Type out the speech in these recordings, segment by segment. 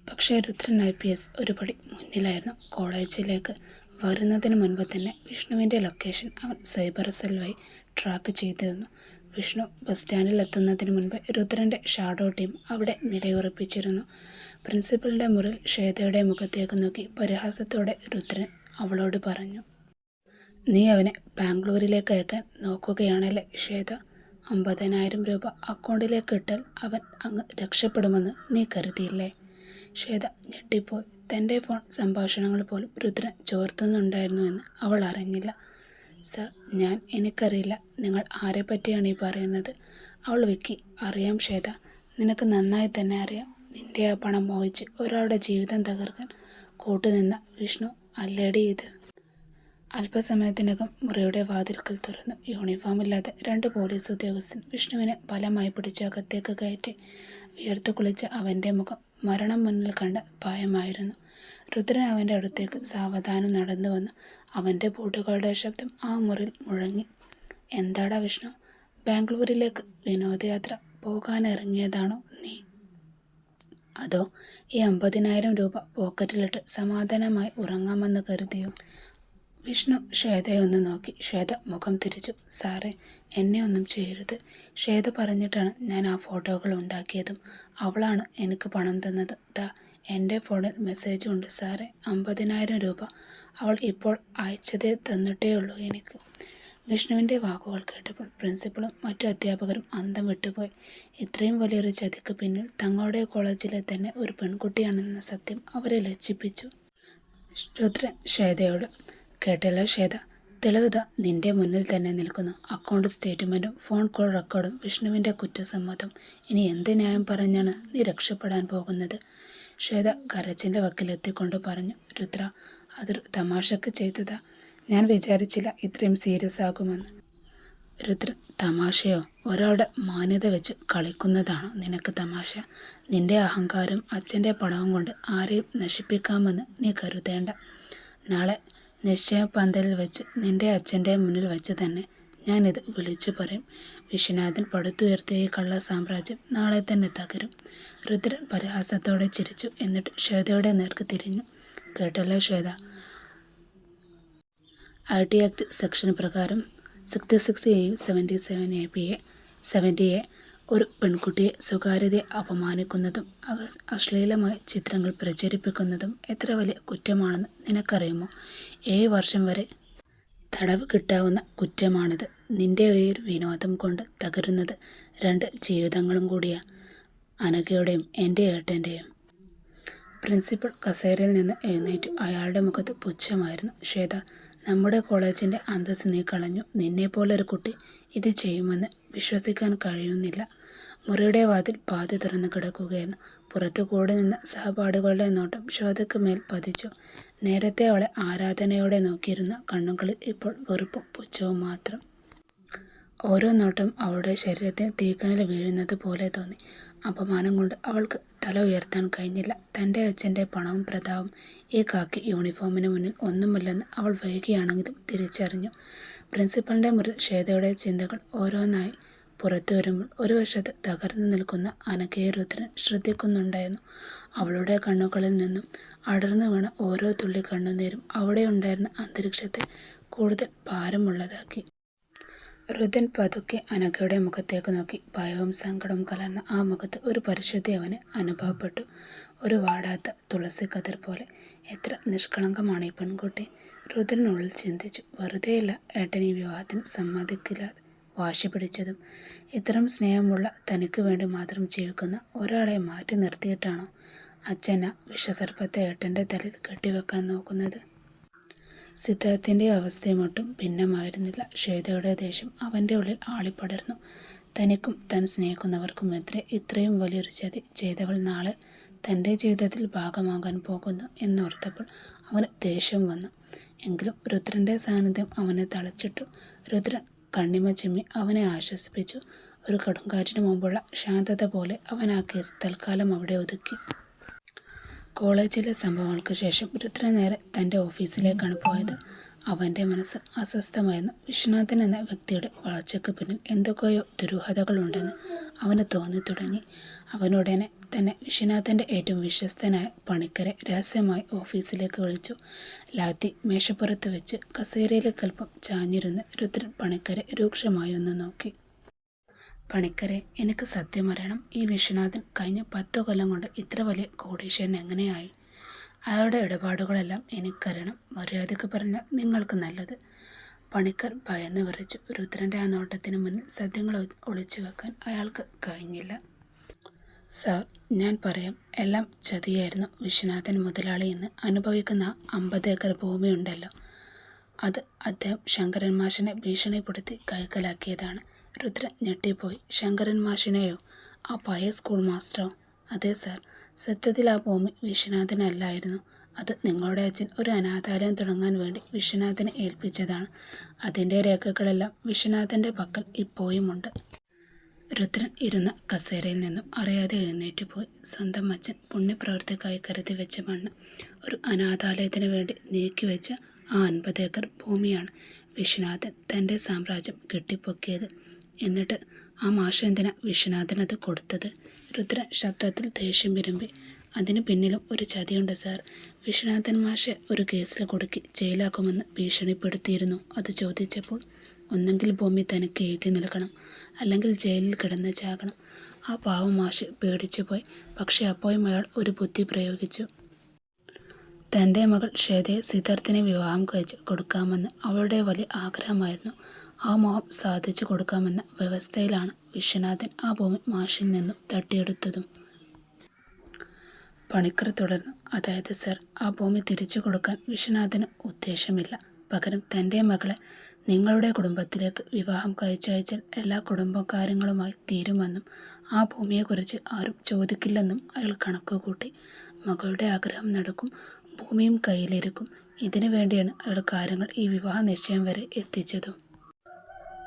പക്ഷേ രുദ്രൻ IPS ഒരുപടി മുന്നിലായിരുന്നു. കോളേജിലേക്ക് വരുന്നതിന് മുൻപ് തന്നെ വിഷ്ണുവിൻ്റെ ലൊക്കേഷൻ അവൻ സൈബർ സെൽ വഴി ട്രാക്ക് ചെയ്തിരുന്നു. വിഷ്ണു ബസ് സ്റ്റാൻഡിൽ എത്തുന്നതിന് മുൻപ് രുദ്രൻ്റെ ഷാഡോ ടീം അവിടെ നിലയുറപ്പിച്ചിരുന്നു. പ്രിൻസിപ്പലിൻ്റെ മുറിയിൽ ശ്വേതയുടെ മുഖത്തേക്ക് നോക്കി പരിഹാസത്തോടെ രുദ്രൻ അവളോട് പറഞ്ഞു, "നീ അവനെ ബാംഗ്ലൂരിലേക്ക് അയക്കാൻ നോക്കുകയാണല്ലേ ശ്വേത? 50,000 രൂപ അക്കൗണ്ടിലേക്ക് ഇട്ടാൽ അവൻ അങ്ങ് രക്ഷപ്പെടുമെന്ന് നീ കരുതിയില്ലേ?" ശ്വേത ഞെട്ടിപ്പോയി. തൻ്റെ ഫോൺ സംഭാഷണങ്ങൾ പോലും രുദ്രൻ ചോർത്തുന്നുണ്ടായിരുന്നുവെന്ന് അവൾ അറിഞ്ഞില്ല. "സർ, എനിക്കറിയില്ല. നിങ്ങൾ ആരെപ്പറ്റിയാണ് ഈ പറയുന്നത്?" അവൾ വിക്കി. "അറിയാം ശ്വേത, നിനക്ക് നന്നായി തന്നെ അറിയാം. നിന്റെ ആ പണം മോഹിച്ച് ഒരാളുടെ ജീവിതം തകർക്കാൻ കൂട്ടുനിന്ന വിഷ്ണു അല്ലേടി ഇത്." അല്പസമയത്തിനകം മുറിയുടെ വാതിൽക്കൽ തുറന്നു. യൂണിഫോമില്ലാതെ 2 പോലീസ് ഉദ്യോഗസ്ഥൻ വിഷ്ണുവിനെ ബലമായി പിടിച്ചകത്തേക്ക് കയറ്റി. വിയർത്തു കുളിച്ച അവൻ്റെ മുഖം മരണം മുന്നിൽ കണ്ട ഭയമായിരുന്നു. രുദ്രൻ അവൻ്റെ അടുത്തേക്ക് സാവധാനം നടന്നു വന്നു. അവൻ്റെ ബൂട്ടുകളുടെ ശബ്ദം ആ മുറിയിൽ മുഴങ്ങി. "എന്താടാ വിഷ്ണു, ബാംഗ്ലൂരിലേക്ക് വിനോദയാത്ര പോകാനിറങ്ങിയതാണോ നീ? അതോ ഈ 50,000 രൂപ പോക്കറ്റിലിട്ട് സമാധാനമായി ഉറങ്ങാമെന്ന് കരുതിയോ?" വിഷ്ണു ശ്വേതയെ ഒന്ന് നോക്കി. ശ്വേത മുഖം തിരിച്ചു. "സാറേ, എന്നെ ഒന്നും ചെയ്യരുത്. ശ്വേത പറഞ്ഞിട്ടാണ് ഞാൻ ആ ഫോട്ടോകൾ ഉണ്ടാക്കിയതും. അവളാണ് എനിക്ക് പണം തന്നത്. ദാ എൻ്റെ ഫോണിൽ മെസ്സേജും ഉണ്ട് സാറേ. 50,000 രൂപ അവൾ ഇപ്പോൾ അയച്ചതേ തന്നിട്ടേയുള്ളൂ എനിക്ക്." വിഷ്ണുവിൻ്റെ വാക്കുകൾ കേട്ടപ്പോൾ പ്രിൻസിപ്പളും മറ്റു അധ്യാപകരും അന്തം വിട്ടുപോയി. ഇത്രയും വലിയൊരു ചതിക്ക് പിന്നിൽ തങ്ങളുടെ കോളേജിലെ തന്നെ ഒരു പെൺകുട്ടിയാണെന്ന സത്യം അവരെ ലജ്ജിപ്പിച്ചു. രുദ്രൻ ശ്വേതയോട്, "കേട്ടല്ലോ ശ്വേത, തെളിവ് നിന്റെ മുന്നിൽ തന്നെ നിൽക്കുന്നു. അക്കൗണ്ട് സ്റ്റേറ്റ്മെൻറ്റും ഫോൺ കോൾ റെക്കോർഡും വിഷ്ണുവിൻ്റെ കുറ്റസമ്മതം. ഇനി എന്ത് ന്യായം പറഞ്ഞാണ് നീ രക്ഷപ്പെടാൻ പോകുന്നത്?" ശ്വേത കരച്ചിൻ്റെ വക്കിലെത്തിക്കൊണ്ട് പറഞ്ഞു. "രുദ്ര, അതൊരു തമാശക്ക് ചെയ്തതാ. ഞാൻ വിചാരിച്ചില്ല ഇത്രയും സീരിയസ് ആകുമെന്ന്." രുദ്രൻ, "തമാശയോ? ഒരാളുടെ മാന്യത വെച്ച് കളിക്കുന്നതാണോ നിനക്ക് തമാശ? നിന്റെ അഹങ്കാരം അച്ഛൻ്റെ പണവും കൊണ്ട് ആരെയും നശിപ്പിക്കാമെന്ന് നീ കരുതേണ്ട. നാളെ നിശ്ചയപന്തലിൽ വെച്ച് നിന്റെ അച്ഛൻ്റെ മുന്നിൽ വെച്ച് തന്നെ ഞാനിത് വിളിച്ചു പറയും. വിശ്വനാഥൻ പടുത്തുയർത്തിയ ഈ കള്ള സാമ്രാജ്യം നാളെ തന്നെ തകരും." രുദ്രൻ പരിഹാസത്തോടെ ചിരിച്ചു. എന്നിട്ട് ശ്വേതയുടെ നേർക്ക് തിരിഞ്ഞു. "കേട്ടല്ലോ ശ്വേത, IT ആക്ട് സെക്ഷൻ പ്രകാരം 66A 77 70A ഒരു പെൺകുട്ടിയെ സ്വകാര്യതയെ അപമാനിക്കുന്നതും അശ്ലീലമായ ചിത്രങ്ങൾ പ്രചരിപ്പിക്കുന്നതും എത്ര വലിയ കുറ്റമാണെന്ന് നിനക്കറിയുമോ? 7 വർഷം വരെ തടവ് കിട്ടാവുന്ന കുറ്റമാണിത്. നിന്റെ ഒരു വിനോദം കൊണ്ട് തകരുന്നത് 2 ജീവിതങ്ങളും കൂടിയാ, അനഘയുടെയും എൻ്റെ ഏട്ടൻ്റെയും." പ്രിൻസിപ്പൽ കസേരയിൽ നിന്ന് എഴുന്നേറ്റു. അയാളുടെ മുഖത്ത് പുച്ഛമായിരുന്നു. "ശ്വേത, നമ്മുടെ കോളേജിൻ്റെ അന്തസ്സ് നീ കളഞ്ഞു. നിന്നെപ്പോലൊരു കുട്ടി ഇത് ചെയ്യുമെന്ന് വിശ്വസിക്കാൻ കഴിയുന്നില്ല." മുറിയുടെ വാതിൽ പാതി തുറന്നു കിടക്കുകയായിരുന്നു. പുറത്തു കൂടി നിന്ന സഹപാഠികളുടെ നോട്ടം ശ്വേതയ്ക്ക് മേൽ പതിച്ചു. നേരത്തെ അവളെ ആരാധനയോടെ നോക്കിയിരുന്ന കണ്ണുകളിൽ ഇപ്പോൾ വെറുപ്പും പുച്ഛവും മാത്രം. ഓരോ നോട്ടം അവളുടെ ശരീരത്തിൽ തീക്കനൽ വീഴുന്നത് പോലെ തോന്നി. അപമാനം കൊണ്ട് അവൾക്ക് തല ഉയർത്താൻ കഴിഞ്ഞില്ല. തൻ്റെ അച്ഛൻ്റെ പണവും പ്രതാപവും ഈ കാക്കി യൂണിഫോമിന് മുന്നിൽ ഒന്നുമില്ലെന്ന് അവൾ വൈകിയാണെങ്കിലും തിരിച്ചറിഞ്ഞു. പ്രിൻസിപ്പലിൻ്റെ മുറിൽ ശ്വേതയുടെ ചിന്തകൾ ഓരോന്നായി പുറത്തു വരുമ്പോൾ ഒരു വശത്ത് തകർന്നു നിൽക്കുന്ന അനഘയെ രുദ്രൻ ശ്രദ്ധിക്കുന്നുണ്ടായിരുന്നു. അവളുടെ കണ്ണുകളിൽ നിന്നും അടർന്നു വീണ ഓരോ തുള്ളി കണ്ണുനീരും അവിടെ ഉണ്ടായിരുന്ന അന്തരീക്ഷത്തെ കൂടുതൽ ഭാരമുള്ളതാക്കി. രുദ്രൻ പതുക്കെ അനഘയുടെ മുഖത്തേക്ക് നോക്കി. ഭയവും സങ്കടവും കലർന്ന ആ മുഖത്ത് ഒരു പരിശുദ്ധി അവന് അനുഭവപ്പെട്ടു. ഒരു വാടാത്ത തുളസിക്കതിർ പോലെ. എത്ര നിഷ്കളങ്കമാണ് ഈ പെൺകുട്ടി, രുദ്രനുള്ളിൽ ചിന്തിച്ചു. വെറുതെയല്ല ഏട്ടൻ ഈ വിവാഹത്തിന് സമ്മതിക്കില്ലാതെ വാശി പിടിച്ചതും. ഇത്തരം സ്നേഹമുള്ള തനിക്ക് വേണ്ടി മാത്രം ജീവിക്കുന്ന ഒരാളെ മാറ്റി നിർത്തിയിട്ടാണോ അച്ഛന വിഷസർപ്പത്തെ ഏട്ടൻ്റെ തലയിൽ കെട്ടിവെക്കാൻ നോക്കുന്നത്? സിദ്ധാർത്ഥിൻ്റെ അവസ്ഥയും ഒട്ടും ഭിന്നമായിരുന്നില്ല. ശ്വേതയുടെ ദേഷ്യം അവൻ്റെ ഉള്ളിൽ ആളിപ്പടർന്നു. തനിക്കും താൻ സ്നേഹിക്കുന്നവർക്കുമെതിരെ ഇത്രയും വലിയൊരു ചതി ചെയ്തവൾ നാളെ തൻ്റെ ജീവിതത്തിൽ ഭാഗമാകാൻ പോകുന്നു എന്നോർത്തപ്പോൾ അവന് ദേഷ്യം വന്നു. എങ്കിലും രുദ്രൻ്റെ സാന്നിധ്യം അവനെ തളച്ചിട്ടു. രുദ്രൻ കണ്ണിമ ചിമ്മി അവനെ ആശ്വസിപ്പിച്ചു. ഒരു കൊടുങ്കാറ്റിന് മുമ്പുള്ള ശാന്തത പോലെ അവൻ ആ കേസ് തൽക്കാലം അവിടെ ഒതുക്കി. കോളേജിലെ സംഭവങ്ങൾക്ക് ശേഷം രുദ്രൻ നേരെ തൻ്റെ ഓഫീസിലേക്കാണ് പോയത്. അവൻ്റെ മനസ്സ് അസ്വസ്ഥമായിരുന്നു. വിശ്വനാഥൻ എന്ന വ്യക്തിയുടെ വളർച്ചയ്ക്ക് പിന്നിൽ എന്തൊക്കെയോ ദുരൂഹതകളുണ്ടെന്ന് അവന് തോന്നി തുടങ്ങി. അവനുടനെ തന്നെ വിശ്വനാഥൻ്റെ ഏറ്റവും വിശ്വസ്തനായ പണിക്കരെ രഹസ്യമായി ഓഫീസിലേക്ക് വിളിച്ചു. ലാത്തി മേശപ്പുറത്ത് വെച്ച് കസേരയിലേക്ക് അല്പം ചാഞ്ഞിരുന്ന് രുദ്രൻ പണിക്കരെ രൂക്ഷമായി ഒന്ന് നോക്കി. പണിക്കരെ, എനിക്ക് സത്യം അറിയണം. ഈ വിശ്വനാഥൻ കഴിഞ്ഞ 10 കൊല്ലം കൊണ്ട് ഇത്ര വലിയ കോടീശ്വരൻ എങ്ങനെയായി? അയാളുടെ ഇടപാടുകളെല്ലാം എനിക്കറിയണം. മര്യാദയ്ക്ക് പറഞ്ഞാൽ നിങ്ങൾക്ക് നല്ലത്. പണിക്കർ ഭയന്ന് വിറച്ചു. രുദ്രൻ്റെ ആ നോട്ടത്തിന് മുന്നിൽ സത്യങ്ങൾ ഒളിച്ചു വെക്കാൻ അയാൾക്ക് കഴിഞ്ഞില്ല. സാർ, ഞാൻ പറയാം. എല്ലാം ചതിയായിരുന്നു. വിശ്വനാഥൻ മുതലാളി എന്ന് അനുഭവിക്കുന്ന 50 ഏക്കർ ഭൂമിയുണ്ടല്ലോ, അത് അദ്ദേഹം ശങ്കരൻ മാഷിനെ ഭീഷണിപ്പെടുത്തി കൈക്കലാക്കിയതാണ്. രുദ്രൻ ഞെട്ടിപ്പോയി. ശങ്കരൻ മാഷിനെയോ? ആ പഴയ സ്കൂൾ മാസ്റ്ററോ? അതെ സാർ, സത്യത്തിൽ ആ ഭൂമി വിശ്വനാഥനല്ലായിരുന്നു. അത് നിങ്ങളുടെ അച്ഛൻ ഒരു അനാഥാലയം തുടങ്ങാൻ വേണ്ടി വിശ്വനാഥനെ ഏൽപ്പിച്ചതാണ്. അതിൻ്റെ രേഖകളെല്ലാം വിശ്വനാഥൻ്റെ പക്കൽ ഇപ്പോഴുമുണ്ട്. രുദ്രൻ ഇരുന്ന കസേരയിൽ നിന്നും അറിയാതെ എഴുന്നേറ്റ് പോയി. സ്വന്തം അച്ഛൻ പുണ്യപ്രവൃത്തിക്കായി കരുതി വെച്ച മണ്ണ്, ഒരു അനാഥാലയത്തിന് വേണ്ടി നീക്കിവെച്ച ആ 50 ഏക്കർ ഭൂമിയാണ് വിശ്വനാഥൻ തൻ്റെ സാമ്രാജ്യം കെട്ടിപ്പൊക്കിയത്. എന്നിട്ട് ആ മാഷ് എന്തിനാ വിശ്വനാഥനത് കൊടുത്തത്? രുദ്രൻ ശബ്ദത്തിൽ ദേഷ്യം വിരുമ്പി. അതിന് പിന്നിലും ഒരു ചതിയുണ്ട് സാർ. വിശ്വനാഥൻ മാഷെ ഒരു കേസിൽ കുടുക്കി ജയിലാക്കുമെന്ന് ഭീഷണിപ്പെടുത്തിയിരുന്നു. അത് ചോദിച്ചപ്പോൾ ഒന്നെങ്കിൽ ഭൂമി തനിക്ക് എഴുതി നൽകണം, അല്ലെങ്കിൽ ജയിലിൽ കിടന്ന് ചാകണം. ആ പാവം മാഷ് പേടിച്ചു പോയി. പക്ഷെ അപ്പോഴും അയാൾ ഒരു ബുദ്ധി പ്രയോഗിച്ചു. തൻ്റെ മകൾ ശ്വേതയെ സിദ്ധാർത്ഥിനെ വിവാഹം കഴിച്ച് കൊടുക്കാമെന്ന് അവളുടെ വലിയ ആഗ്രഹമായിരുന്നു. ആ മോഹം സാധിച്ചു കൊടുക്കാമെന്ന വ്യവസ്ഥയിലാണ് വിശ്വനാഥൻ ആ ഭൂമി മാഷിൽ നിന്നും തട്ടിയെടുത്തതും. പണിക്കർ തുടർന്നു. അതായത് സർ, ആ ഭൂമി തിരിച്ചു കൊടുക്കാൻ വിശ്വനാഥന് ഉദ്ദേശമില്ല. പകരം തൻ്റെ മകളെ നിങ്ങളുടെ കുടുംബത്തിലേക്ക് വിവാഹം കഴിച്ചയച്ചാൽ എല്ലാ കുടുംബകാര്യങ്ങളുമായി തീരുമെന്നും ആ ഭൂമിയെക്കുറിച്ച് ആരും ചോദിക്കില്ലെന്നും അയാൾ കണക്കുകൂട്ടി. മകളുടെ ആഗ്രഹം നടക്കും, ഭൂമിയും കയ്യിലിരിക്കും. ഇതിനു വേണ്ടിയാണ് അയാൾ കാര്യങ്ങൾ ഈ വിവാഹ നിശ്ചയം വരെ എത്തിച്ചതും.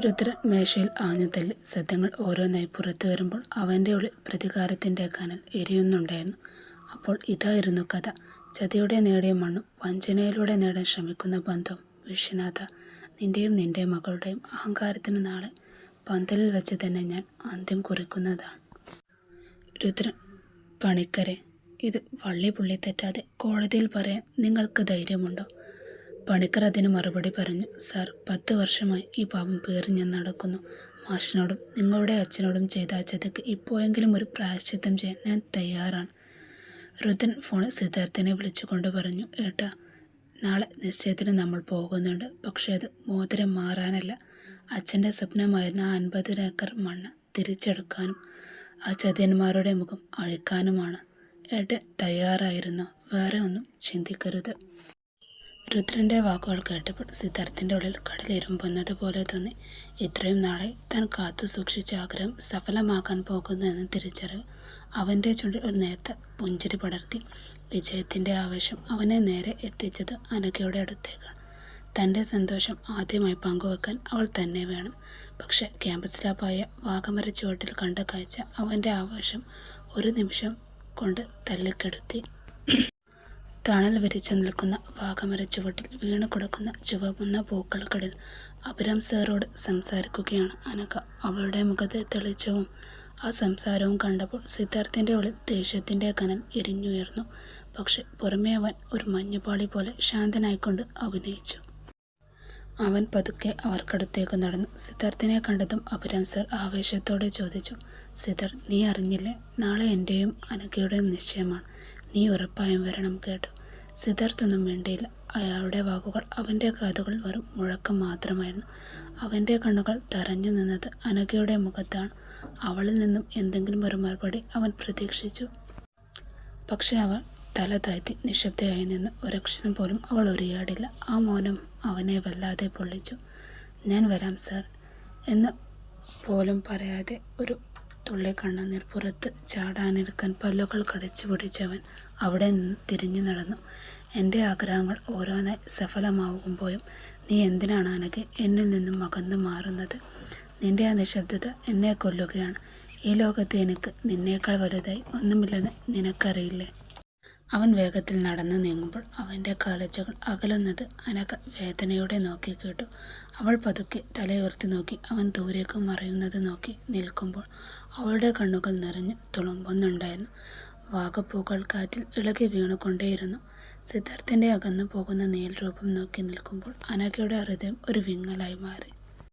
രുദ്രൻ മേശയിൽ ആഞ്ഞുതല്ലി. സത്യങ്ങൾ ഓരോന്നായി പുറത്തു വരുമ്പോൾ അവൻ്റെ ഉള്ളിൽ പ്രതികാരത്തിൻ്റെ കനൽ എരിയുന്നുണ്ടായിരുന്നു. അപ്പോൾ ഇതായിരുന്നു കഥ. ചതിയുടെ നേടിയ മണ്ണും വഞ്ചനയിലൂടെ നേടാൻ ശ്രമിക്കുന്ന ബന്ധം. വിശ്വനാഥ, നിൻ്റെയും നിൻ്റെ മകളുടെയും അഹങ്കാരത്തിന് നാളെ പന്തലിൽ വെച്ച് തന്നെ ഞാൻ അന്ത്യം കുറിക്കുന്നതാണ്. രുദ്രൻ, പണിക്കരെ, ഇത് വള്ളി പുള്ളി തെറ്റാതെ കോടതിയിൽ പറയാൻ നിങ്ങൾക്ക് ധൈര്യമുണ്ടോ? പണിക്കർ അതിന് മറുപടി പറഞ്ഞു. സാർ, 10 വർഷമായി ഈ പാപം പേറി ഞാൻ നടക്കുന്നു. മാഷിനോടും നിങ്ങളുടെ അച്ഛനോടും ചെയ്ത ചതിക്ക് ഇപ്പോഴെങ്കിലും ഒരു പ്രായശ്ചിത്തം ചെയ്യാൻ ഞാൻ തയ്യാറാണ്. രുദ്രൻ ഫോണിൽ സിദ്ധാർത്ഥിനെ വിളിച്ചുകൊണ്ട് പറഞ്ഞു. ഏട്ടാ, നാളെ നിശ്ചയത്തിന് നമ്മൾ പോകുന്നുണ്ട്. പക്ഷേ അത് മോതിരം മാറാനല്ല. അച്ഛൻ്റെ സ്വപ്നമായിരുന്ന ആ 50 ഏക്കർ മണ്ണ് തിരിച്ചെടുക്കാനും ആ ചതിയന്മാരുടെ മുഖം അഴിക്കാനുമാണ്. ഏട്ടൻ തയ്യാറായിരുന്നു. വേറെ ഒന്നും ചിന്തിക്കരുത്. രുദ്രൻ്റെ വാക്കുകൾ കേട്ടപ്പോൾ സിദ്ധാർത്ഥിൻ്റെ ഉള്ളിൽ കടലിരുമ്പുന്നത് പോലെ തോന്നി. ഇത്രയും നാളെ താൻ കാത്തു സൂക്ഷിച്ച ആഗ്രഹം സഫലമാക്കാൻ പോകുന്നു എന്ന തിരിച്ചറിവ് അവൻ്റെ ചുണ്ടിൽ ഒരു നേർത്ത പുഞ്ചിരി പടർത്തി. വിജയത്തിൻ്റെ ആവേശം അവനെ നേരെ എത്തിച്ചത് അനഘയുടെ അടുത്തേക്കാണ്. തൻ്റെ സന്തോഷം ആദ്യമായി പങ്കുവെക്കാൻ അവൾ തന്നെ വേണം. പക്ഷെ ക്യാമ്പസ് ലാബായ വാഗമര ചുവട്ടിൽ കണ്ട കാഴ്ച അവൻ്റെ ആവേശം ഒരു നിമിഷം കൊണ്ട് തല്ലിക്കെടുത്തി. തണൽ വിരിച്ചു നിൽക്കുന്ന വാഗമര ചുവട്ടിൽ വീണു കൊടുക്കുന്ന ചുവന്ന പൂക്കൾക്കിടയിൽ അഭിരാം സാറോട് സംസാരിക്കുകയാണ് അനഘ. അവളുടെ മുഖത്തെ തെളിച്ചവും ആ സംസാരവും കണ്ടപ്പോൾ സിദ്ധാർത്ഥിൻ്റെ ഉള്ളിൽ ദേഷ്യത്തിൻ്റെ കനൽ എരിഞ്ഞുയർന്നു. പക്ഷെ പുറമേ അവൻ ഒരു മഞ്ഞുപാളി പോലെ ശാന്തനായിക്കൊണ്ട് അഭിനയിച്ചു. അവൻ പതുക്കെ അവർക്കടുത്തേക്ക് നടന്നു. സിദ്ധാർത്ഥിനെ കണ്ടതും അഭിരാം സാർ ആവേശത്തോടെ ചോദിച്ചു. സിദ്ധാർത്ഥ്, നീ അറിഞ്ഞില്ലേ? നാളെ എൻ്റെയും അനഘയുടെയും നിശ്ചയമാണ്. നീ ഉറപ്പായും വരണം, കേട്ടോ? സിദ്ധാർത്ഥ് ഒന്നും വേണ്ടിയില്ല. അയാളുടെ വാക്കുകൾ അവൻ്റെ കാതുകൾ വെറും മുഴക്കം മാത്രമായിരുന്നു. അവൻ്റെ കണ്ണുകൾ തറഞ്ഞു നിന്നത് അനഘയുടെ മുഖത്താണ്. അവളിൽ നിന്നും എന്തെങ്കിലും ഒരു മറുപടി അവൻ പ്രതീക്ഷിച്ചു. പക്ഷെ അവൾ തല താഴ്ത്തി നിശബ്ദയായി നിന്ന്. ഒരക്ഷരം പോലും അവൾ ഉരിയാടില്ല. ആ മൗനം അവനെ വല്ലാതെ പൊള്ളിച്ചു. ഞാൻ വരാം സാർ എന്ന് പോലും പറയാതെ ഒരു തുള്ളി കണ്ണുനീർ പുറത്ത് ചാടാനിരിക്കാൻ പല്ലുകൾ കടിച്ചു പിടിച്ചവൻ അവിടെ നിന്ന് തിരിഞ്ഞു നടന്നു. എൻ്റെ ആഗ്രഹങ്ങൾ ഓരോന്നായി സഫലമാകുമ്പോഴും നീ എന്തിനാണ് അനഘ എന്നിൽ നിന്നും അകന്നു മാറുന്നത്? നിൻ്റെ ആ നിശബ്ദത എന്നെ കൊല്ലുകയാണ്. ഈ ലോകത്ത് എനിക്ക് നിന്നേക്കാൾ വലുതായി ഒന്നുമില്ലെന്ന് നിനക്കറിയില്ലേ? അവൻ വേഗത്തിൽ നടന്നു നീങ്ങുമ്പോൾ അവൻ്റെ കാലച്ചകൾ അകലുന്നത് അനഘ വേദനയോടെ നോക്കി കേട്ടു. അവൾ പതുക്കെ തലയുയർത്തി നോക്കി. അവൻ ദൂരേക്ക് മറയുന്നത് നോക്കി നിൽക്കുമ്പോൾ അവളുടെ കണ്ണുകൾ നിറഞ്ഞ് തുളുമ്പുന്നുണ്ടായിരുന്നു. വാഗപ്പൂക്കൾ കാറ്റിൽ ഇളകി വീണുകൊണ്ടേയിരുന്നു. സിദ്ധാർത്ഥിൻ്റെ അകന്നു പോകുന്ന നീൽ രൂപം നോക്കി നിൽക്കുമ്പോൾ അനഘയുടെ ഹൃദയം ഒരു വിങ്ങലായി മാറി.